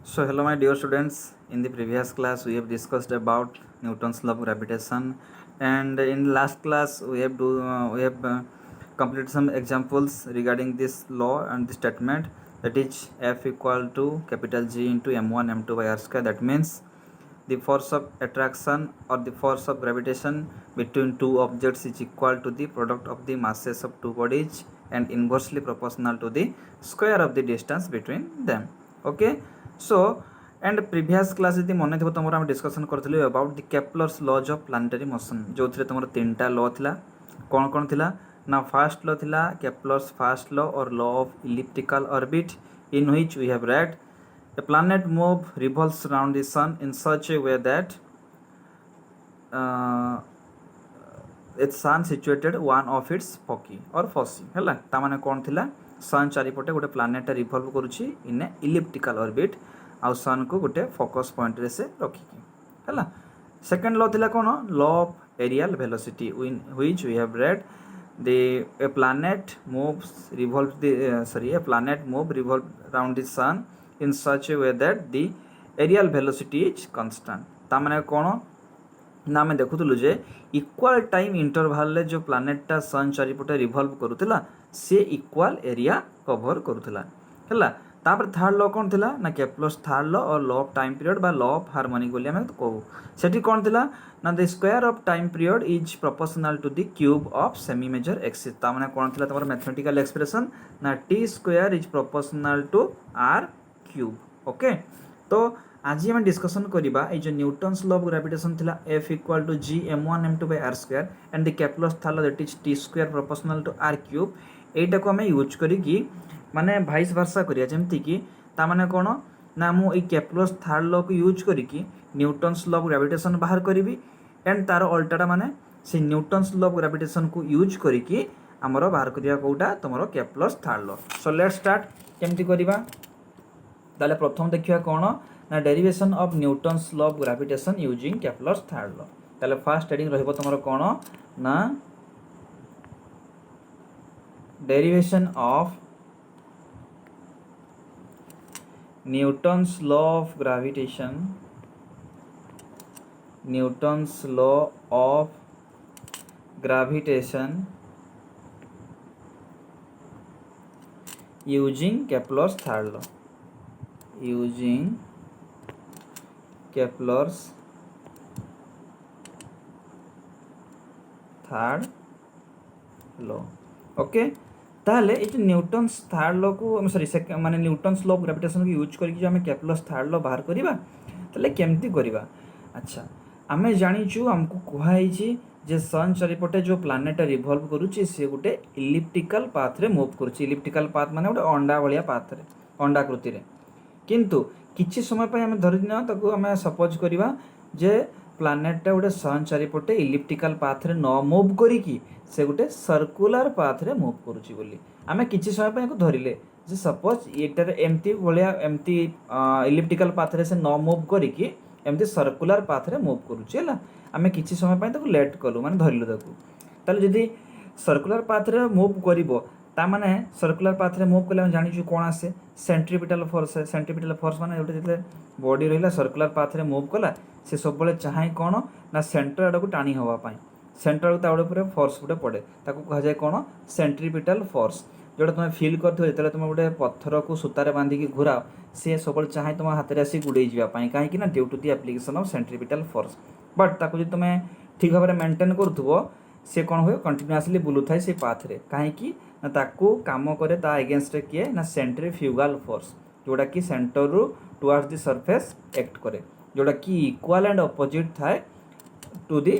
So hello my dear students, in the previous class we have discussed about Newton's law of gravitation, and in last class we have completed some examples regarding this law and the statement, that is F equal to capital G into m1 m2 by r square. That means the force of attraction or the force of gravitation between two objects is equal to the product of the masses of two bodies and inversely proportional to the square of the distance between them. Okay, so and previous class यदि मन थो तुम discussion करूँ about the Kepler's laws of planetary motion जो तुम तीनटा law थिला कौन कौन थिला ना फर्स्ट लॉ थिला केप्लर्स फर्स्ट लॉ और law of elliptical orbit in which we have read a planet move revolves around the sun in such a way that its sun situated one of its foci or foci है ता माने कौन थिला सन चारिपटे गोटे planet revolve करुछि इन ए elliptical orbit आउ सन को गोटे focus point रे से रखिकी है सेकंड लॉ थिला कौन law of areal velocity in which we have read a planet move revolve around the sun in such a way that the aerial velocity is constant ता माने कौन ना आम देखुलु जे इक्वाल टाइम इंटरवल ले जो प्लानेटा सन चारिपटे revolve करुला से इक्वाल एरिया कवर करुला है तापर थर्ड लॉ कौन थिला ना केप्लर्स थर्ड लॉ और लॉ ऑफ टाइम पीरियड बा लॉ ऑफ हार्मोनिक बोली हमें कहू सेठी कौन थिला ना the square of time period is proportional to the cube of semi major axis ता माने कौन थिला तमर मैथमेटिकल एक्सप्रेशन ना T square is proportional to R cube. Okay, तो आज हम डिस्कशन करिबा ए जो न्यूटन्स लॉ ऑफ ग्रेविटेशन थिला F equal to G m1 m2 by r square and the Kepler's थाला that is T square proportional to r cube एटा को हम यूज करी कि माने वाइस वर्सा करिया जेमति कि ता माने कोन ना मु ए केप्लर्स थर्ड लॉ को यूज करी कि न्यूटन्स लॉ ऑफ ग्रेविटेशन बाहर करिवि एंड तार अल्टाटा माने से न्यूटन्स लॉ ऑफ ग्रेविटेशन को यूज करी कि हमरो बाहर करिया कोटा तमरो Kepler's third law. So let's start केमति करिबा ताले प्रथम देखिया कोन ना derivation of Newton's law of gravitation using Kepler's third law. ताले फर्स्ट हेडिंग रहबो तमरो कोन ना derivation of Newton's law of gravitation, Newton's law of gravitation using Kepler's third law, using Kepler's third law. Okay, ताहले ये जो Newton's third law को sorry माने न्यूटन्स लॉ ऑफ ग्रेविटेशन को यूज करके जो हमें केप्लर्स थर्ड लॉ बाहर करिबा ताले केमती करिबा. अच्छा, आमे जानिछु हमको कुहाई छी जे सन चारिपटे जो प्लानेट रिवॉल्व करूची से गोटे इलिप्टिकल पाथ रे मूव करूची. इलिप्टिकल पाथ माने गोटे अंडा भलिया पाथ रे अंडाकृति रे किंतु किछि समय पय हमें धरि न ताको हमें सपोज करिबा जे प्लानेटा गोटे सन चारिपटे इलिप्टिकल पाथ रे न मूव करी कि से गोटे सर्कुलर पाथ रे मूव करूची बोली आमे किछि समय पय को धरिले जे सपोज एटारे एमती भलिया एमती इलिप्टिकल पाथ रे से न मूव करी कि एमती सर्कुलर पाथ रे मूव करूची हला आमे किछि समय पय ताको लेट करू माने धरिलु ताको ताले जदी सर्कुलर पाथ रे मूव करिवो ता माने सर्कुलर पाथ रे मूव कले हम जानि छु कोन आसे सेंट्रीपिटल फोर्स है. सेंट्रीपिटल फोर्स माने गोटे जते बॉडी रहिला सर्कुलर पाथ रे मूव कला से सब बळे चाहे कोन ना सेंटर आडा को टाणी होवा पाई सेंटर तावड़े पर फोर्स गोटे पड़े ताको कहा जाए कौन सेंट्रीपिटल फोर्स जोटा तुम फिल कर जो तुम गोटे पत्थर को सूतार बांधिकी घुराओ सी सब चाहे तुम हाथ में आसी गुड़े जावाई कहीं due to the application of centripetal force but ताको जो तुम ठीक भाव में मेंटेन करूथबो सी कौन हुए कंटिन्यूअसली बुलू थाए से पाथ रे कहीं ना ताको काम करे ता अगेंस्ट किए ना सेंट्रीफ्यूगल फोर्स जोड़ा कि सेंटर रु टुवर्ड्स द सरफेस एक्ट करे जोड़ा कि इक्वल एंड अपोजिट थाए to the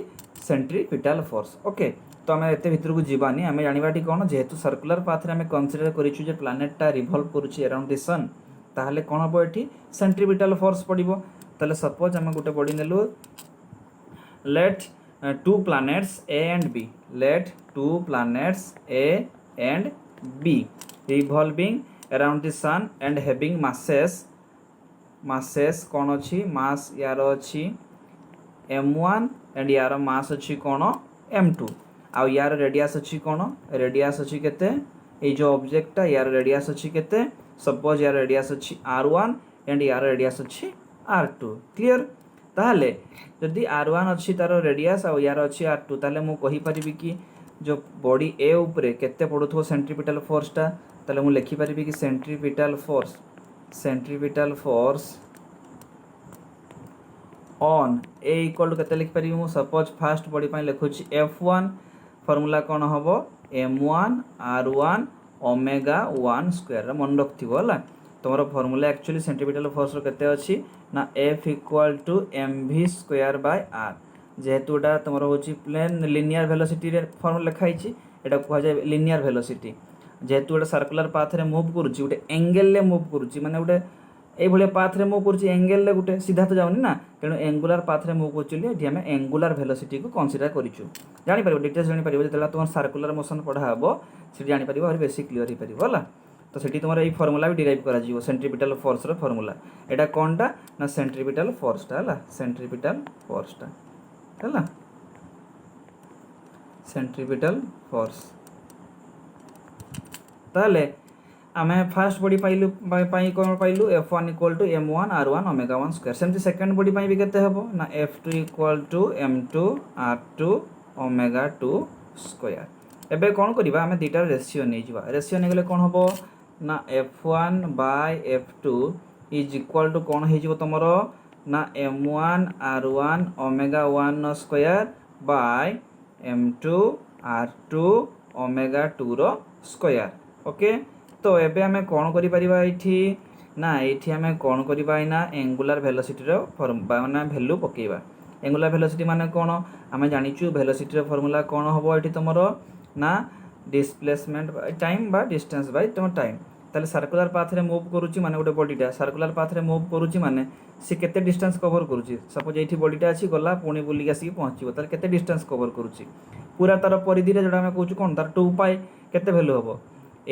centripetal force. Okay, तो आम एत भर को जीवानी आम जानाटी कौन जेहेतु सर्कुलर पाथ रे आम कनसीडर करूँ प्लानेटा रिवॉल्व करुच्ची अराउंड द सन ताहले कौन हम ये सेंट्रीपिटल फोर्स पड़ो ताले सपोज आम गोटे बॉडी नेलु let two planets A and B let two planets A and B revolving around the sun and having masses कौन अच्छी मास यार अच्छी m1 एंड यार मास अच्छी कौन m2 आउ यार रेडियस अच्छी कौन रेडियस अच्छी केते ए जो ऑब्जेक्टटा यार रेडियस अच्छी केते सपोज यार रेडियस अच्छी r1 एंड यार रेडियस अच्छी R2 क्लियर ताहले जदि R1 अच्छी तार रेडियस आ यार अच्छी R2 ताहले मु कहि परिबी कि जो बॉडी ए उपरे केते पडुथो सेंट्रीपिटल फोर्स टा ताहले मु लिखि परिबी कि centripetal force on a equal to केते लिखि परिबी मु सपोज फर्स्ट बॉडी पई लिखुची F1 फार्मूला कोन हबो M1 R1 ओमेगा 1 स्क्वायर मन रखथिबो हला तमरो फार्मूला एक्चुअली सेंट्रीपिटल फोर्स रो केते अछि ना F equal to mv square by r जेहेतुटा तुम हूँ प्लेन लिनियर वेलोसिटी रे फॉर्मूला लिखाई एटा कह जाए लिनियर वेलोसिटी जेहेतु गोटे सर्कुलर पाथ रे मूव करुच्ची गोटे एंगल रे मूव करुच्ची माने गोटे ये पाथ रे मूव करुच्ची एंगल रे गोटे सीधा तो जाऊनी ना तेणु एंगुलर पाथ रे मूव कर आम एंगुलर वेलोसिटी को कनसीडर करूँ जापर डिटेल्स जापर जो तुम सर्कुलर मोशन पढ़ा हे से जापर बेसी क्लीयर हो पार है तो सेठी तुम ये फॉर्मूला भी डिराइव करा सेंट्रीपिटल फोर्स रो फॉर्मूला एटा कौनटा ना सेंट्रीपिटल फोर्सटा है सेंट्रीपिटल फोर्सटा है सेंट्रीपिटल फोर्स ताले आमे फर्स्ट बॉडी पाइलु कौन पाइलु F1 equal to M1 R1 omega 1 square सेमती सेकंड बॉडी पाई भी केते हबो ना F2 equal to M2 R2 omega 2 square एबे कोन करबा आमे दुटा रेशियो नै जिबा रेशियो नै गेले कोन हबो ना F1 by F2 is equal to कोन हे जिवो तमरो ना M1 R1 omega 1 square by M2 R2 omega 2 रो स्क्वायर ओके तो एबे हमें कौन करि परिबा एठी ना एठी हमें कौन करिबा ना एंगुलर वेलोसिटी रो माने वैल्यू पकेबा एंगुलर वेलोसिटी माने कोन हमें जानिचु वेलोसिटी रो फार्मूला कोन हबो एठी तमरो ना डिस्प्लेसमेंट बाय टाइम बा डिस्टेंस बाय तुम टाइम ताले सर्कुलर पाथ रे मूव करूची माने गोटे बॉडीटा सर्कुलर पाथ रे मूव करूची माने से केते डिस्टेंस कवर करूची सपोज एठी बॉडीटा अछि गला पुणी बुली आसी पहुंचीबो ताले केते डिस्टेंस कवर करूची पूरा तार परिधि रे जोडा हम कहूछु कोन तार 2 पाई केते वैल्यू हबो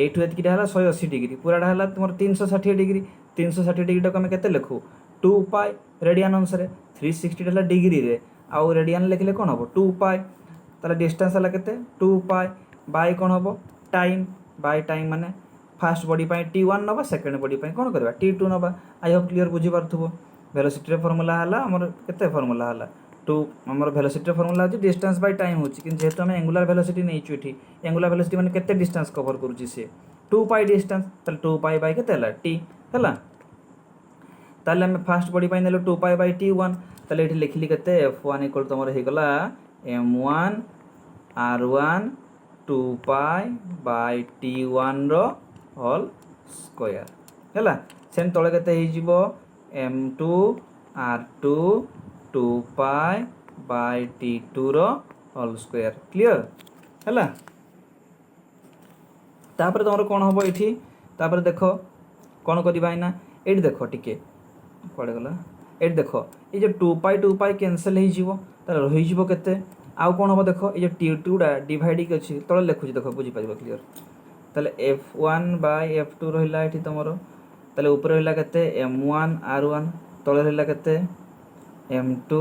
एठु एतकिटा हला 180 डिग्री पूराटा हला तुमर 360 डिग्री 360 डिग्री टा हम केते लिखु 2 पाई रेडियन अनुसार 360 हला डिग्री रे आउ रेडियन लिखले कोन हबो 2 पाई ताले डिस्टेंस हला केते 2 पाई बाय कोन हबो टाइम बाय टाइम माने फर्स्ट बॉडी पाई t1 नबा सेकंड बॉडी पाई कोन करबा t2 नबा आई होप क्लियर बुझी पारथबो वेलोसिटी रे फार्मूला हला हमर केते फार्मूला हला 2 हमर वेलोसिटी रे फार्मूला अछि डिस्टेंस बाय टाइम होछि कि जेहेतु हम एंगुलर वेलोसिटी नै छु एठी एंगुलर वेलोसिटी माने केते डिस्टेंस कवर करूछि से 2 पाई डिस्टेंस तले 2 पाई बाय केते हला t हला ताले हम फर्स्ट बॉडी पाई नेलो 2 पाई बाय t1 ताले एठी लिखली केते f1 इक्वल तमर हे गला m1 r1 2 pi by t1 रो होल स्क्वायर हैला सेन तळे केते हे जिवो m2 r2 2 pi by t2 रो होल स्क्वायर क्लियर हैला तापर तमरो कोन हबो एठी तापर देखो कोन करबा इना एठी देखो टिके पड़े गला एठी देखो ए जे 2 पाई कैंसिल हे जिवो त रहि जिवो केते आउ कोन हबो देखो ए जे t2 डा डिवाइड के अछि तळे लेखुची देखो बुझी पाइबो क्लियर ताले F1 बाय F2 रहिला एठी तमरो ताले ऊपर रहिला केते M1 R1 तळे रहिला केते M2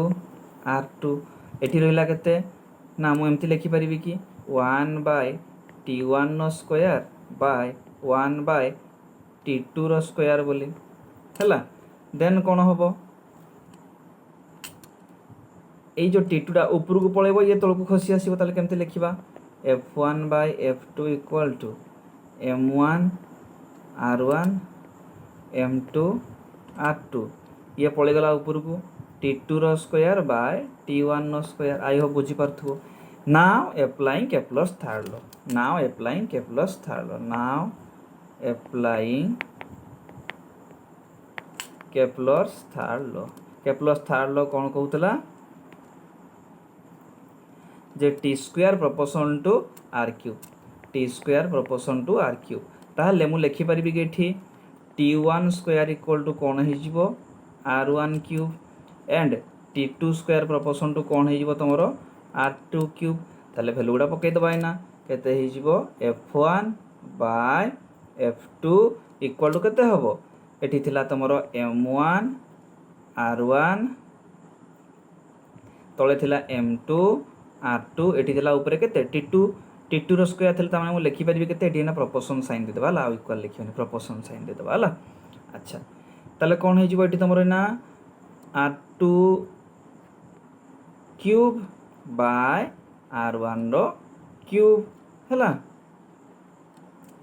R2 एठी रहिला केते ना मु एम्ति लिखि परिबी कि 1 बाय t1 नो स्क्वायर बाय 1 बाय t2 रो स्क्वायर बोली हैला देन कोन होबो ए जो t2 डा ऊपर को पळेबो ये तळ को खसी आसीबो ताले केमते लिखिबा F1 by F2 equal to M1 R1 M2 R2 ये पड़े गला ऊपर को t2 रो स्क्वायर बाय t1 नो स्क्वायर आई होप बुझी पारथु now applying Kepler's third law now applying Kepler's third law now applying Kepler's third law कौन कहूतला जे t square proportion to r cube t square proportion to r cube ताहले मु लिखि परिबी कि एठी t1 स्क्वायर इक्वल टू कोन हे जिवो r1 cube and t2 square proportion to कोन हे जिवो तमरो r2 क्यूब ताले वैल्यू गुडा पके दबाइना केते हे जिवो f1 by f2 equal to केते हबो एठी थिला तमरो m1 r1 तळे थिला m2 r2 एठी थिला ऊपर केते t2 रो स्क्वायर थिला तमाने मु लिखि परिबे केते एठी ना प्रोपोर्शन साइन दे देबा ला इक्वल लिखिबे प्रोपोर्शन साइन दे देबा ला अच्छा ताले कौन हो ये तुम ना r2 cube by r1 row cube है।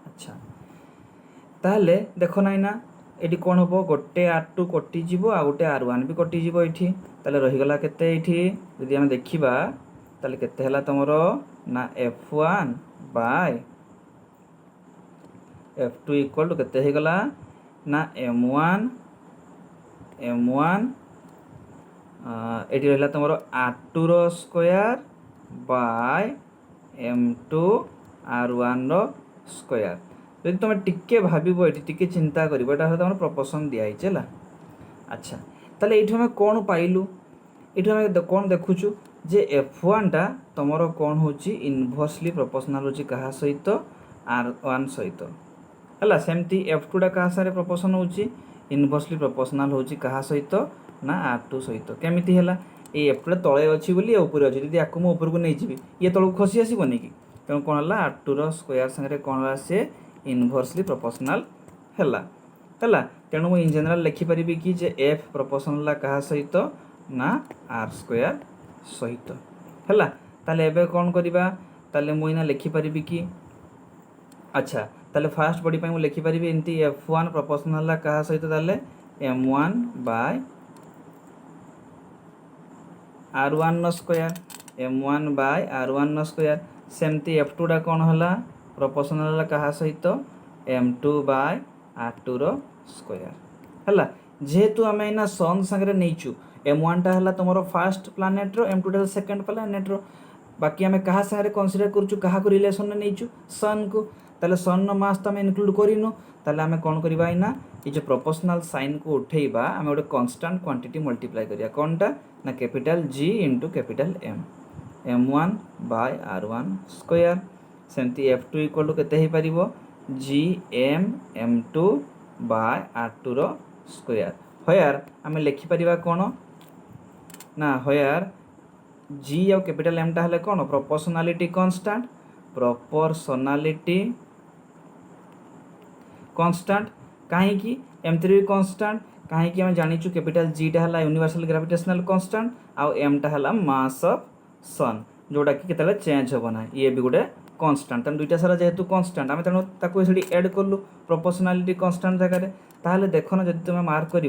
अच्छा ताहले देख ना ना ये कौन हम गोटे r2 कटिज आ गोटे r1 भी कटिज ये ताले रहीगला केते यदि आम देखा ताले केते हला तुमर ना f1 by f2 equal to केते हो गला ना m1 ये रहा तुम r2 रो स्क्वायर बाय m2 r1 रो स्क्वायर। यदि तुम टिके भाव ये टिके चिंता कर तुम प्रपोर्शन दिखाई है। अच्छा ताले ये आम कौन पाइलु ये आम कौन देखुचु जे f1 टा तुम कौन हो इनवर्सली प्रोपोर्शनल हो क्या सहित r1 सहित है। सेमती f2 टा क्या सारे प्रोपोर्शन हो इनवर्सली प्रोपोर्शनल हो क्या सहित ना r2 सहित केमिति है ये f2 तले अच्छी बोली ऊपर अच्छी यदि आपको मुझे उपरको नहीं जी ये तलक खसी आसबनी कि तेणु कौन है r2 रो स्क्वायर संगे कौन है सी इनवर्सली प्रोपोर्शनल है। तेणु मुझे इन जनरल लिखिपारि कि जे f प्रोपोर्शनल क्या सहित ना r स्क्वायर सहित है। ताले एबे कौन करबा ताले मुझे लिखिपारि कि अच्छा ताले फास्ट बॉडी मुझे लिखिपारि एमती f1 प्रोपोर्शनल क्या सहित ताले m1 by r1 square m1 by r1 square. सेमती f2 टा कौन है प्रोपोर्शनल क्या सहित m2 बाय r2 रो स्क्वायर है। जेहेतु आम ना सन सांगे नहींचु m1 टा है तुम फास्ट प्लानेट रो m2 टा सेकेंड प्लानेट रो बाकी आम क्या सारे कनसीडर करूँ क्या रिलेसन में नहींचु सन को ताले सन रो मास तो आम इनक्लूड करूँ ताले आम कौन करवा ना ये जो प्रोपोर्शनल साइन को उठेबा आम गोटे कांस्टेंट क्वांटिटी मल्टीप्लाई करिया कौनटा ना capital G into capital M m1 by r1 square. सेमती f2 इक्वल टू केते पार gm m2 बाय r2 रो स्क्वायर। हयार आम लिखिपर कौन ना हयार G आ कैपिटल M टा कौन प्रोपोर्शनालिटी कांस्टेंट कहीं M3 भी कांस्टेंट कहीं आम जाचु कैपिटल G टा है यूनिवर्सल ग्रेविटेशनल कांस्टेंट आउ M टा है मास ऑफ सन जोटा कि केतले चेंज होबो ना ये भी गोटे कांस्टेंट तेणु दुईटा सारा जेहेतु कांस्टेंट आम तेणु ताको से एड कलु प्रोपोर्शनालिटी कांस्टेंट जगह ताहले देख ना जब तुम मार्क कर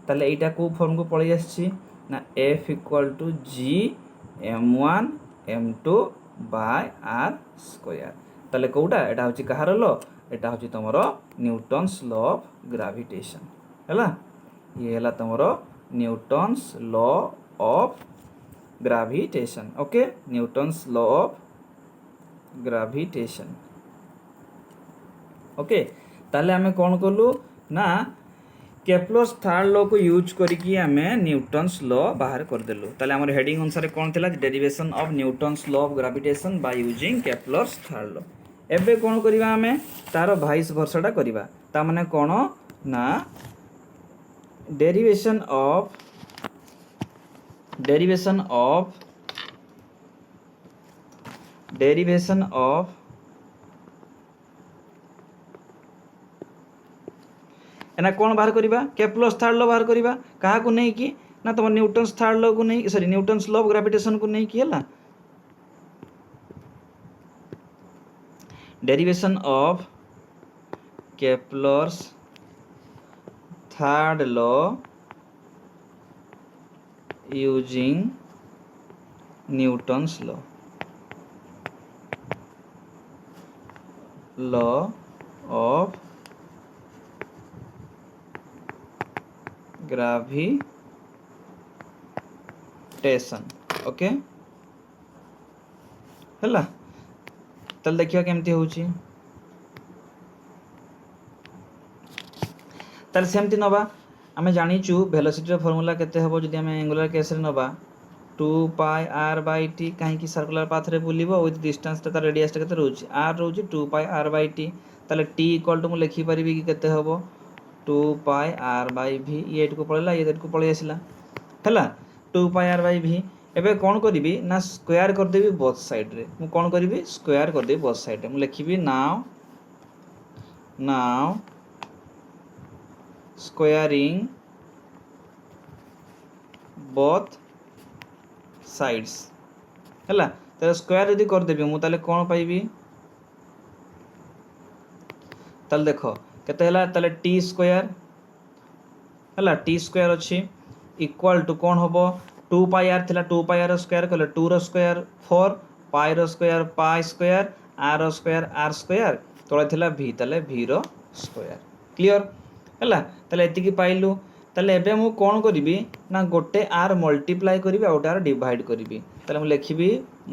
ताहले एटा को फॉर्म को पलि आसी ना F equal to G m1 m2 by r square. ताहले कोटा एटा होची कहार लो एटा होची तुमरो न्यूटन्स लॉ ऑफ ग्रेविटेशन हैला ये हैला तुमरो Newton's law of gravitation. Okay Newton's law of gravitation. Okay ताहले आमे कोन कलु ना केप्लर्स थर्ड लॉ को यूज करके आम न्यूटन्स लॉ बाहर करदेलु। ताले हमर हेडिंग अनुसार कौन थिला derivation of Newton's law of gravitation by using Kepler's third law. एबे कौन करबा आमे तार वाइस वर्साटा करबा ता माने कौन ना डेरिवेशन ऑफ एना कौन बाहर करबा केप्लर्स थर्ड लॉ बाहर करबा कहा को नहीं कि ना तुम न्यूटन्स थर्ड लॉ को नहीं sorry Newton's law of gravitation को नहीं कि हला derivation of Kepler's third law using Newton's law of gravitation. Okay हला तल देखिया केमती होची तल सेमती नबा आमे जानिचु वेलोसिटी रो फार्मूला केते हबो जदि आमे एंगुलर केस रे नबा 2 पाई r बाय t कहीं की सर्कुलर पाथ रे बुलिबो विथ डिस्टेंस त रेडियस केते रहउची r रहउची 2 पाई r बाय t तले t इक्वल टू मु लिखि परिबी कि केते हबो 2 पाई r बाय v ये को पळेला ये को पळै आसिला हैला 2 पाई r बाय v एबे कोन करबी ना स्क्वायर कर देबी बोथ साइड रे मु कोन करबी स्क्वायर कर देबी बोथ साइड रे मु लिखिबी नाउ स्क्वायरिंग बोथ साइड्स है तो स्क्वायर यदि करदेवी मुझे कौन पाइबी ताल देख के टी स्क्वायर है टी स्क्वायर अच्छी इक्वाल टू कौन हम 2 पाई आर थिला 2 पाई आर स्क्वायर कले 2 रो स्क्वायर 4 पाई रो स्क्वायर पाई स्क्वायर आर रो स्क्वायर आर स्क्वायर तले थिला भी ताले भी रो स्क्वायर क्लियर है ताले एतिकी पाइलु ताले एबे मु कौन करी ना गोटे आर मल्टीप्लाई करी आ गोटे आर डिवाइड करी ताले मु लिखिबी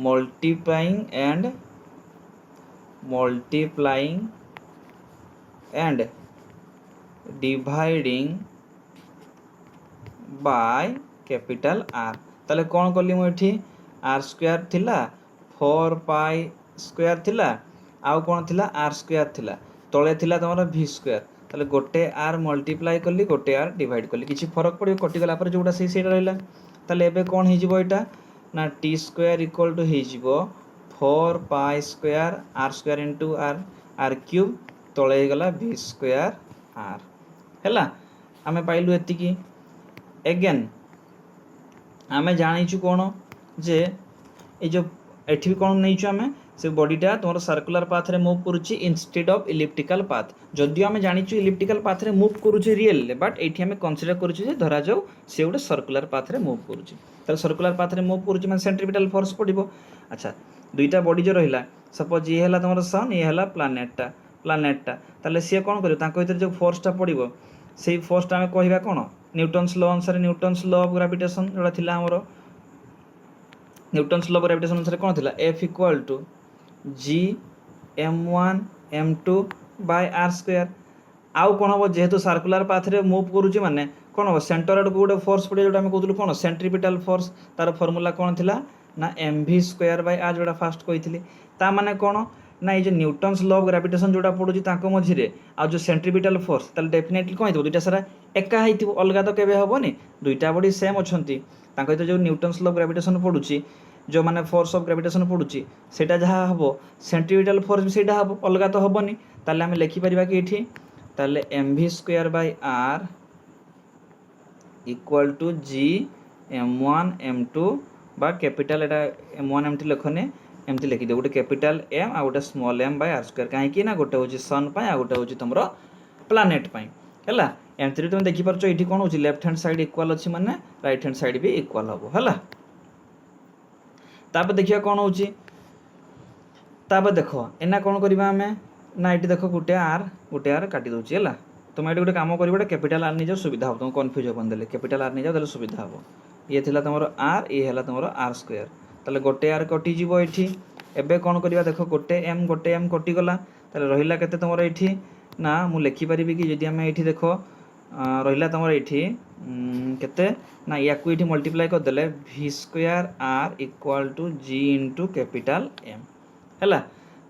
multiplying and dividing by capital R ताले कौन कली मुझे आर स्क्वायर थिला 4 पाई स्क्वायर थिला आउ कौन थिला आर स्क्वायर थिला तले थिला तुम भी स्क्वायर ताले गोटे आर मल्टीप्लाई कली गोटे आर डिवाइड कली किसी फरक पड़ो कटिगला जोटा से रहा ताले एबे कौन हो ना टी स्क्वायर इक्वल टू हो 4 pi square r into r r cube तले गला भी स्क्वायर आर है आमे पाइलु एतिकी एगेन आमे जानीचु कौन जे ये जो एठी भी कौन नहीं आमे से बॉडीटा तुम सर्कुलर पाथ रे मूव करुच्ची इंस्टेड ऑफ इलिप्टिकल पाथ जदियो आमे जानीचु इलिप्टिकल पाथ रे मूव करुच्ची रियल बट एठी आमे कंसीडर करुच्ची जे धरा जाऊ से गोटे सर्कुलर पाथ रे मूव करुच्ची ताले सर्कुलर पाथ रे मूव करुच्ची माने सेंट्रीपिटल फोर्स पड़िबो अच्छा दुईटा बॉडी जो रहिला सपोज ये हला तुम सन ये हला प्लानेटटा ताले से कौन करियो तांको भीतर जो फोर्सटा पड़िबो सेही फोर्सटा आमे कहिबा कौन न्यूटन्स लॉ अनुसार न्यूटन्स लॉ ऑफ ग्रेविटेशन जोड़ा थिला हमरो न्यूटन्स लॉ ऑफ ग्रेविटेशन अनुसार कौन थिला F equal to G m1 m2 by r square आउ कौन हम जेहेतु सर्कुलर पाथ रे मूव करूची माने कौन हम सेंटर आड़ को गोटे फोर्स पड़े जोटा कहूँ कौन सेंट्रीपिटल फोर्स तार फॉर्मूला कौन थिला ना mv स्क्वायर बाय आर जोटा फास्ट कही ता माने कौन ना ये जो न्यूटन्स लॉ ऑफ ग्रेविटेशन जोटा पड़ुची ताको मझिरे आ जो सेंट्रीपिटल फोर्स ताले डेफिनेटली कौन दुईटा सारा एका होइथिबो अलगा तो केबे हबोनी दुईटा बॉडी सेम अछंती ताको तो जो न्यूटन्स लॉ ऑफ ग्रेविटेशन पड़ुची जो माने फोर्स ऑफ ग्रेविटेशन पड़ुची सेटा जहा हबो सेंट्रीपिटल फोर्स भी सेटा हबो अलगा तो हबोनी ताले हम लिखि परिबा कि एठी ताले mv square by r equal to g m1 m2 बा कैपिटल एटा m1 m2 लिखने एमती लिखी दे गोटे कैपिटल एम आ गोटे small m by r square कहीं ना गोटे हूँ सन पाई आ गोटे हूँ तुम प्लानेट पाई है एमती तुम देखिपार ये कौन हो लेफ्ट हैंड साइड इक्वाल अच्छी माने राइट हैंड साइड भी इक्वाल हम है तापर देखिए कौन हो देख एना कौन करवा आम ना ये देख गोटे आर काटी दूसरी है तुम ये गोटे कम कर कैपिटल आर नहीं जाओ सुविधा हो तुम कन्फ्यूज हो देले कैपिटल आर नहीं जाओ सुविधा हम ये तुम आर ये तुम आर स्क्वायर ताले गोटे आर कटिज ये एबे कौन करवा देख गोटे एम कटिगला ताले रहिला केते तुम ये ना मु लिखिपारि कि जदि आम ये देख रहिला तुम ये केते ना या ये मल्टीप्लाई करदे भी square r equal to g into capital M है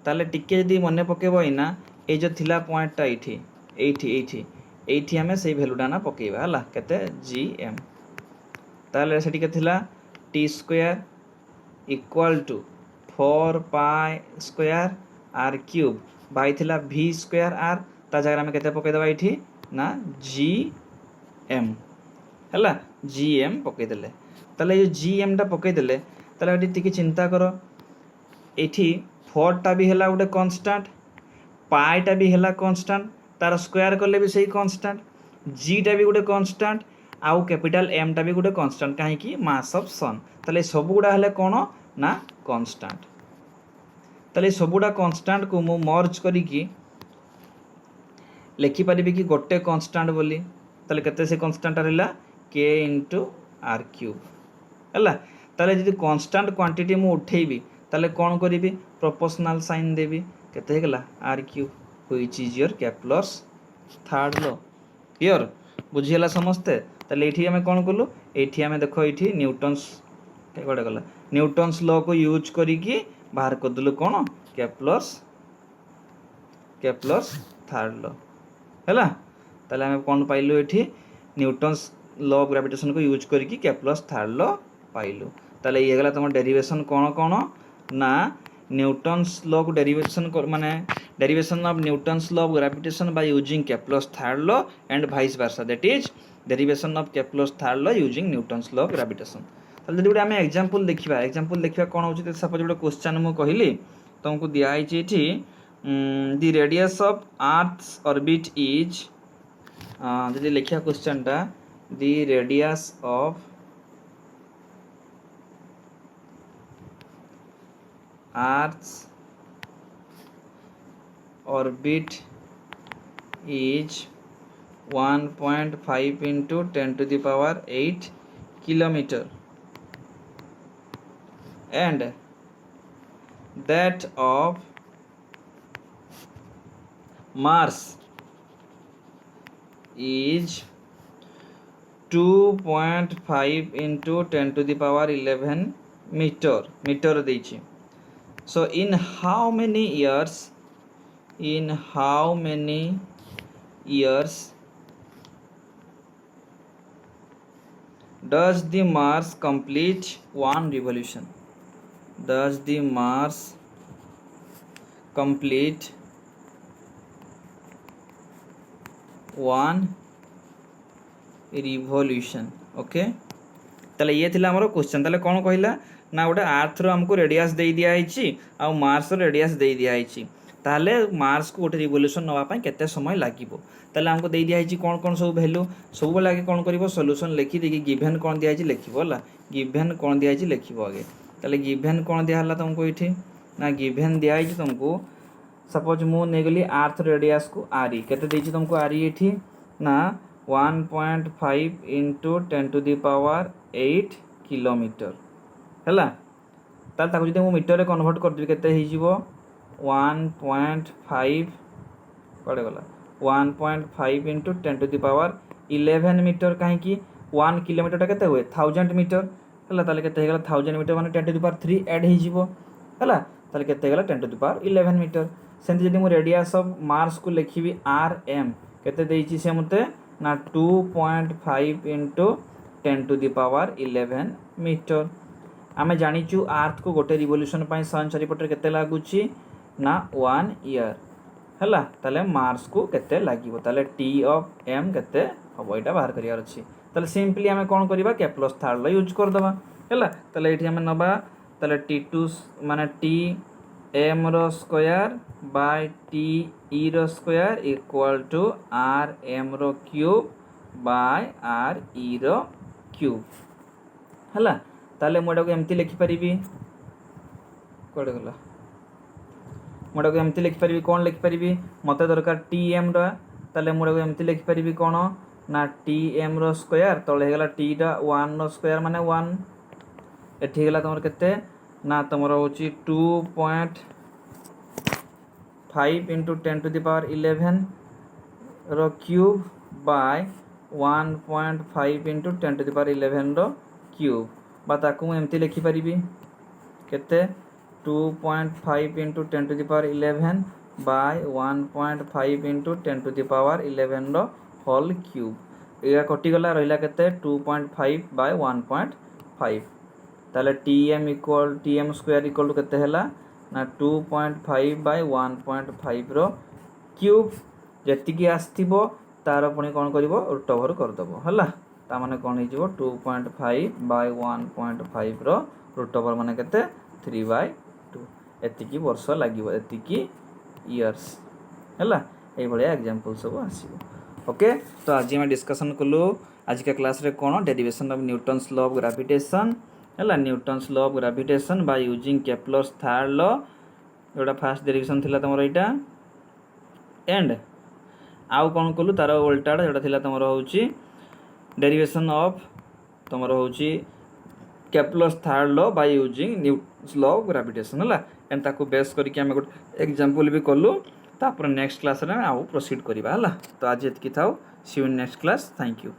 ताले टिके जदि मन पकेब ना ये जो थिला पॉइंटटा ये आम से भैल्यूटा ना पकेबा है केते जी एम ताले से थिला t square equal to 4 pi square r cube by थिला भी स्क्वायर आर ता जगह में केते पकेदेबा ये ना जी एम है जी एम पकईदे ताले ये जी एम टा पकईदे ताले टिके चिंता कर ये 4टा भी है गोटे कन्स्टाट पाईटा भी है कन्स्टाट तार स्क्वायर कले भी सही कन्स्टाट जीटा भी गोटे कन्स्टाट आउ कैपिटल एम टा भी गोटे कन्स्टाट कहीं मास ऑफ सन ताले सब गुड़ा है कौन ना कन्स्टाट ताले सबुड़ा कन्स्टाट को मु मर्ज करिकी लिखिपारि कि गोटे कन्स्टाट बोली ताले केते से कन्स्टाट रहा के इंटू आर क्यूब है ताले जदि कन्स्टाट क्वांटिटी मु उठेबी ताले कौन करी प्रोपोर्शनल साइन देवी केते गला R cube which is your Kepler's third law clear बुझीगला समस्ते ताले एठी हमें कौन कलु एठी हमें देखो एठी न्यूटन्स कड़े गला न्यूटन्स लॉ को यूज करिकी बाहर करदेलु कौन कैप्लर्स थर्ड लॉ है ताले हमें कौन पाइलु एठी न्यूटन्स लॉ ऑफ ग्रेविटेशन को यूज करिकी कैप्लर्स थर्ड लॉ पाइलु ताले ये गला तुम डेरिवेशन कौन कौन ना न्यूटन्स लॉ को डेरिवेशन माने derivation of Newton's law of gravitation by using Kepler's third law and vice versa, that is derivation of Kepler's third law using Newton's law of gravitation. ताले जदि आम एग्जांपल देखिबा कोन होची, सपोज गोटे question मु कहली तुमको दिया आइछि एठी the radius of earth's orbit is जदि लिखिया क्वेश्चन टा the radius of earth's orbit is 1.5 into 10 to the power 8 kilometer and that of Mars is 2.5 into 10 to the power 11 meter देछि। So in how many years does the Mars complete one revolution? Does the Mars complete one revolution? Okay, ताले ये थिला हमरो question. ताले कोन कहिला ना गोटे अर्थ रो हमको रेडियस दे दिया आइछि आ मार्स रो रेडियस दे दिया आइछि, ताले मार्स को गोटे रिवोल्यूशन नवा पय केते समय लागिवो। ताले हमको दे दिया आइछि कोन कोन सब वैल्यू सब बेला आगे कोन करिवो सॉल्यूशन लिखि देकी गिवन कोन दिया आइछि लिखिवो हला, गिवन कोन दिया आइछि लिखिवो आगे। ताले गिवन कोन दिया हला तुमको इठी ना गिवन दिया आइछि तुमको सपोज मु ने गली अर्थ रेडियस को आर केते देछि तुमको आर इठी ना 1.5 into 10 to the power 8 kilometre हला। ताल ताको जदि मु मीटर रे कन्वर्ट कर दिबे केते हे जिवो 1.5 पड़े गला 1.5 into 10 to the power 11 metre, कहीं कि 1 किलोमीटर टा केते होए 1000 मीटर हला। ताले केते हे गला 1000 मीटर माने 10 to the power 3 ऐड हे जिवो हला। ताले केते गला 10 to the power 11 मीटर। सेंति जदि मु रेडियस ऑफ मार्स को लिखिबी आर एम केते देछि से मते ना 2.5 into 10 to the power 11 metre. आमे जानिचु अर्थ को गोटे रिवोल्यूशन पय सन चारिपटे केते लागुची ना 1 ईयर हला। ताले मार्स को केते लागिवो, ताले टी ऑफ एम केते हबो एटा बाहर करियार अछि। ताले सिंपली आमे कोन करिबा केप्लर्स थर्ड लॉ यूज कर दबा हला। ताले एठी आमे नबा ताले t2 माने टी एम रो स्क्वायर बाय टी ई रो square equal to r m रो क्यूब बाय आर ई रो क्यूब हला। ताले मोडा को एमती लिखि परिबी कोड गला मोडा को एमती लिखि परिबी कोन लिखि परिबी मते दरकार टी एम रो। ताले मोडा को एमती लिखि परिबी कोन ना टी एम रो स्क्वायर तळे हेगला टी टा 1 रो स्क्वायर माने 1 एठी हेगला तमर केते ना तमर होची 2.5 into 10 to the power 11 रो cube by 1.5 into 10 to the power 11 रो क्यूब बा ताकू एमती लिखि परिबी केते 2.5 into 10 to the power 11 बाय 1.5 into 10 to the power 11 रो होल क्यूब। एया कटि गला रहिला केते 2.5 बाय 1.5 ताले TM equal TM square equal to केते हला ना 2.5 बाय 1.5 रो क्यूब। जेति की आस्थिबो तार पुणी कोन करिवो रूट ओवर कर दबो हला। ता माने कोन हे जिवो 2.5 बाय 1.5 रो रूट ओवर माने केते 3/2 एति की वर्ष लागिवो एति की इयर्स हला। ए भलिया एग्जांपल सब आसीबो। ओके, तो आज हम डिस्कशन कलु आज का क्लास रे कोन derivation of Newton's law of gravitation हला। Newton's law of gravitation by using Kepler's third law जोटा फर्स्ट डेरिवेशन थिला तमरो एटा एंड आउ कोन कलु तार उल्टाडा जोटा थिला तमरो होची डेरिवेशन ऑफ तमरो होची Kepler's third law by using Newton's law of gravitation हला। एंड ताको बेस करके हम गुड एग्जांपल भी कलु तापर नेक्स्ट क्लास रे आउ प्रोसीड करिबा हला। तो आज एतकी थाउ, see you in next class. Thank you.